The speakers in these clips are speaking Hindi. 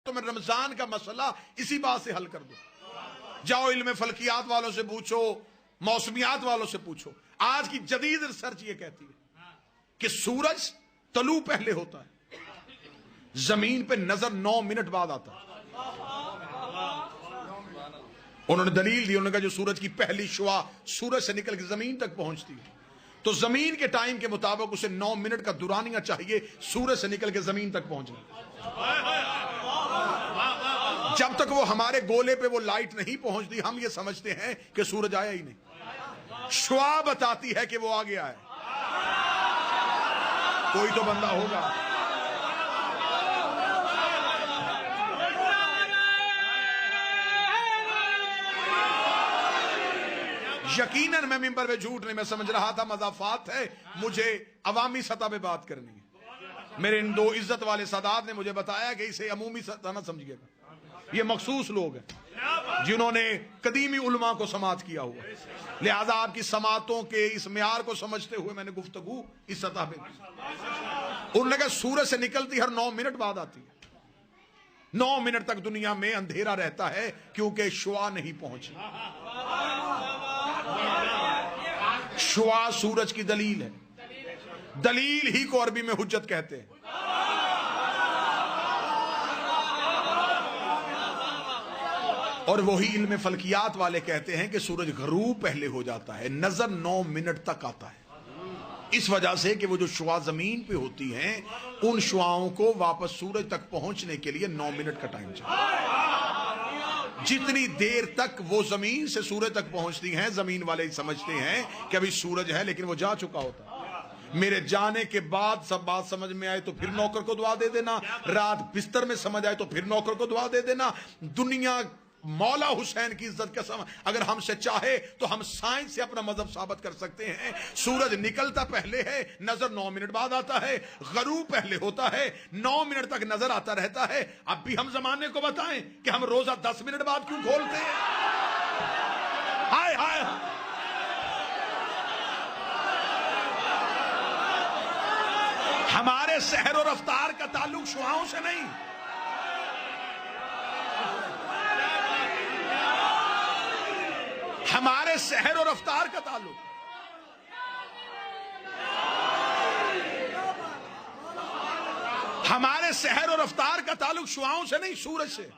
तो मैं रमजान का मसला इसी बात से हल कर दूं। जाओ इल्म फल्कियात वालों से पूछो, मौसमियात वालों से पूछो। आज की जदीद रिसर्च ये कहती है कि सूरज तलू पहले होता है, जमीन पे नजर 9 मिनट बाद आता है। उन्होंने दलील दी, उन्होंने कहा जो सूरज की पहली शुआ सूरज से निकल के जमीन तक पहुंचती है तो जमीन के टाइम के मुताबिक उसे 9 मिनट का दुरानिया चाहिए सूरज से निकल के जमीन तक पहुंचने। जब तक वो हमारे गोले पे वो लाइट नहीं पहुंचती हम ये समझते हैं कि सूरज आया ही नहीं। शुआ बताती है कि वो आ गया है। कोई तो बंदा होगा। यकीनन मैं मिंबर पे झूठ नहीं, मैं समझ रहा था मजाफात है, मुझे अवामी सतह पे बात करनी है। मेरे इन दो इज्जत वाले सादात ने मुझे बताया कि इसे अमूमी सतह ना समझिएगा, ये मखसूस लोग हैं जिन्होंने कदीमी उलमा को समात किया हुआ, लिहाजा आपकी समातों के इस म्यार को समझते हुए मैंने गुफ्तगू इस सतह पे। उन्होंने कहा सूरज से निकलती हर 9 मिनट बाद आती है। 9 मिनट तक दुनिया में अंधेरा रहता है क्योंकि शुआ नहीं पहुंची। शुआ सूरज की दलील है, दलील ही को अरबी में हुज्जत कहते हैं। और वही इल्म फल्कियात वाले कहते हैं कि सूरज गरूब पहले हो जाता है, नजर 9 मिनट तक आता है। इस वजह से कि वो जो शुआ जमीन पे होती हैं उन शुआओं को वापस सूरज तक पहुंचने के लिए 9 मिनट का टाइम चाहिए। जितनी देर तक वो जमीन से सूरज तक पहुंचती हैं जमीन वाले समझते हैं कि अभी सूरज है लेकिन वो जा चुका होता है। मेरे जाने के बाद सब बात समझ में आए तो फिर नौकर को दुआ दे देना, रात बिस्तर में समझ आए तो फिर नौकर को दुआ दे देना। दुनिया मौला हुसैन की इज्जत का समय अगर हमसे चाहे तो हम साइंस से अपना मजहब साबित कर सकते हैं। सूरज निकलता पहले है, नजर 9 मिनट बाद आता है। गरूब पहले होता है, 9 मिनट तक नजर आता रहता है। अब भी हम जमाने को बताएं कि हम रोजा 10 मिनट बाद क्यों खोलते हैं? हाय हाय, हमारे सहर और रफ्तार का ताल्लुक शुआओं से नहीं। हमारे सहर और रफ्तार का ताल्लुक हमारे सहर और रफ्तार का ताल्लुक शुआओं से नहीं, सूरज से।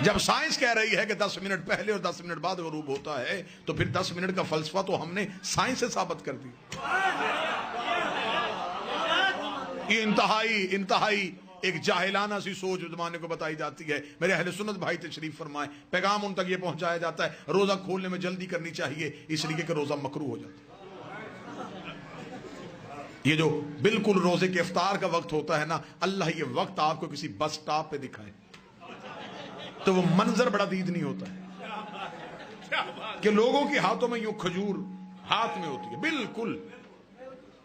जब साइंस कह रही है कि 10 मिनट पहले और 10 मिनट बाद गरूब होता है तो फिर 10 मिनट का फलसफा तो हमने साइंस से साबित कर दिया। ये इंतहाई एक जाहिलाना सी सोच जमाने को बताई जाती है। मेरे अहले सुन्नत भाई तशरीफ फरमाए, पैगाम उन तक ये पहुंचाया जाता है रोजा खोलने में जल्दी करनी चाहिए इसलिए कि रोजा मकरूह हो जाता है। ये जो बिल्कुल रोजे के इफ्तार का वक्त होता है ना, अल्लाह ये वक्त आपको किसी बस स्टॉप पे दिखाए तो वो मंजर बड़ा दीद नहीं होता है कि लोगों के हाथों में यूं खजूर हाथ में होती है बिल्कुल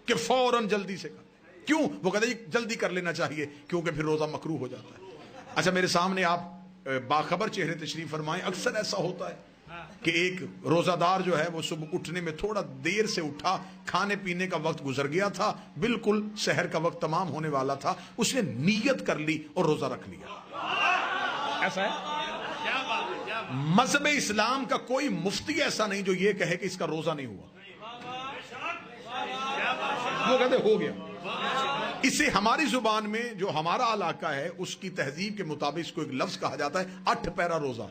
कि फौरन जल्दी से कर। क्यों? वो कहते हैं जल्दी कर लेना चाहिए क्योंकि फिर रोजा मकरूह हो जाता है। अच्छा, मेरे सामने आप बाखबर चेहरे तशरीफ फरमाएं। अक्सर ऐसा होता है कि एक रोजादार जो है वो सुबह उठने में थोड़ा देर से उठा, खाने पीने का वक्त गुजर गया था, बिल्कुल शहर का वक्त तमाम होने वाला था, उसने नीयत कर ली और रोजा रख लिया। ऐसा है? मजहब इस्लाम का कोई मुफ्ती ऐसा नहीं जो ये कहे कि इसका रोजा नहीं हुआ। वो कहते हो गया। इसे हमारी जुबान में जो हमारा इलाका है उसकी तहजीब के मुताबिक इसको एक लफ्ज कहा जाता है 8 पैरा रोजा।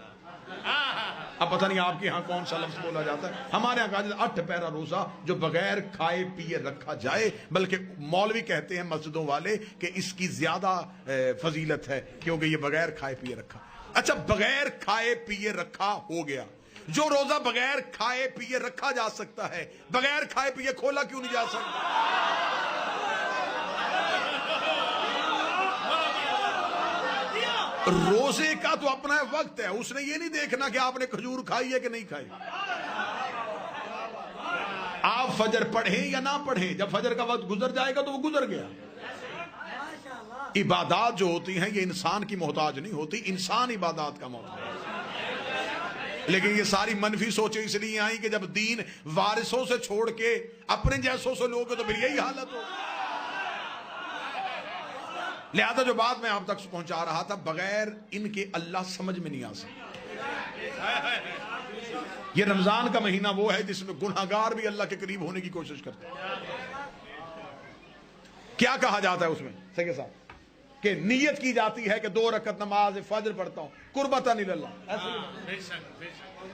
अब पता नहीं आपके यहाँ कौन सा लफ्ज बोला जाता है, हमारे यहाँ कहा जाता है 8 पैरा रोजा जो बगैर खाए पिए रखा जाए। बल्कि मौलवी कहते हैं मस्जिदों वाले कि इसकी ज्यादा फजीलत है क्योंकि ये बगैर खाए पिए रखा। अच्छा, बगैर खाए पिए रखा हो गया। जो रोजा बगैर खाए पिए रखा जा सकता है, बगैर खाए पिए खोला क्यों नहीं जा सकता? रोजे का तो अपना वक्त है, उसने ये नहीं देखना कि आपने खजूर खाई है कि नहीं खाई। आप फजर पढ़ें या ना पढ़ें, जब फजर का वक्त गुजर जाएगा तो वो गुजर गया। इबादत जो होती हैं ये इंसान की मोहताज नहीं होती, इंसान इबादत का मोहताज। लेकिन ये सारी मनफी सोचें इसलिए आई कि जब दीन वारिसों से छोड़ के अपने जैसों से लोगे तो फिर यही हालत हो। लिहाजा जो बात मैं आप तक पहुंचा रहा था, बगैर इनके अल्लाह समझ में नहीं आ सकता। ये रमजान का महीना वो है जिसमें गुनाहगार भी अल्लाह के करीब होने की कोशिश करते हैं। क्या कहा जाता है उसमें सके साहब कि नियत की जाती है कि 2 रकअत नमाज फजर पढ़ता हूं कुर्बतन इल्लल्लाह,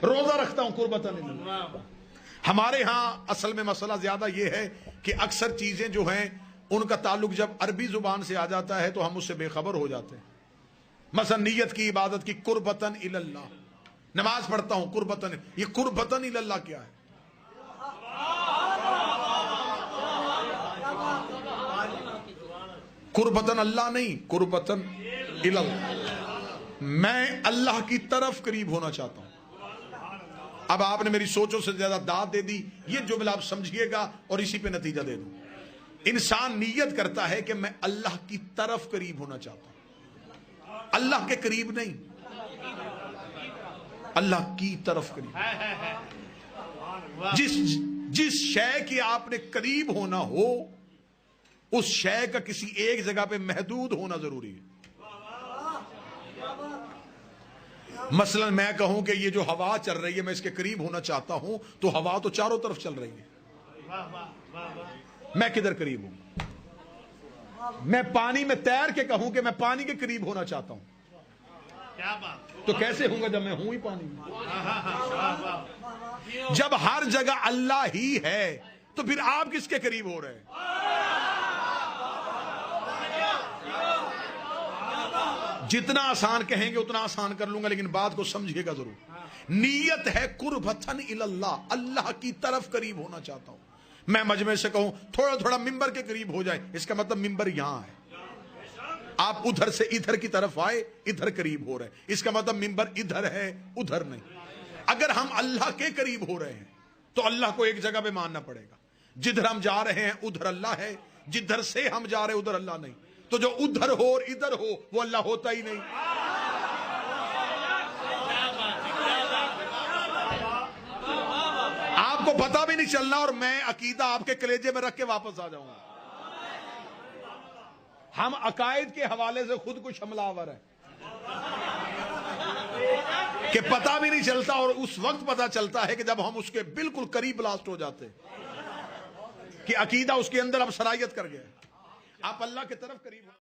रोजा रखता हूं कुर्बतन इल्लल्लाह। हमारे यहां असल में मसला ज्यादा यह है कि अक्सर चीजें जो हैं उनका ताल्लुक जब अरबी जुबान से आ जाता है तो हम उससे बेखबर हो जाते हैं। मसलन नियत की इबादत की कुर्बतन इल्लल्लाह, नमाज पढ़ता हूं कुर्बतन, ये कुर्बतन इल्लल्लाह क्या है? कुर्बतन अल्लाह नहीं, कुर्बतन इल्लल्लाह, मैं अल्लाह की तरफ करीब होना चाहता हूं। अब आपने मेरी सोचों से ज्यादा दाद दे दी, ये जुमला आप समझिएगा और इसी पे नतीजा दे दूं। इंसान नियत करता है कि मैं अल्लाह की तरफ करीब होना चाहता हूं, अल्लाह के करीब नहीं, अल्लाह की तरफ करीब। जिस शय के आपने करीब होना हो उस शय का किसी एक जगह पे महदूद होना जरूरी है। मसलन मैं कहूं कि ये जो हवा चल रही है मैं इसके करीब होना चाहता हूं, तो हवा तो चारों तरफ चल रही है, मैं किधर करीब हूं? मैं पानी में तैर के कहूं कि मैं पानी के करीब होना चाहता हूं, क्या बात? तो कैसे होगा जब मैं हूं ही पानी में? जब हर जगह अल्लाह ही है तो फिर आप किसके करीब हो रहे हैं? जितना आसान कहेंगे उतना आसान कर लूंगा, लेकिन बात को समझिएगा जरूर। नीयत है कुर्बतन इल्लल्लाह, अल्लाह की तरफ करीब होना चाहता हूं। मैं मजमे से कहूं थोड़ा थोड़ा मिंबर के करीब हो जाए, इसका मतलब मिंबर यहां है, आप उधर से इधर की तरफ आए, इधर करीब हो रहे, इसका मतलब मिंबर इधर है उधर नहीं। अगर हम अल्लाह के करीब हो रहे हैं तो अल्लाह को एक जगह पे मानना पड़ेगा। जिधर हम जा रहे हैं उधर अल्लाह है, जिधर से हम जा रहे हैं उधर अल्लाह नहीं। तो जो उधर हो और इधर हो वो अल्लाह होता ही नहीं। आपको पता भी नहीं चलना और मैं अकीदा आपके कलेजे में रख के वापस आ जाऊंगा। हम अकायद के हवाले से खुद कुछ हमलावर है कि पता भी नहीं चलता, और उस वक्त पता चलता है कि जब हम उसके बिल्कुल करीब ब्लास्ट हो जाते कि अकीदा उसके अंदर अब सरायत कर गया, आप अल्लाह की तरफ करीब हो।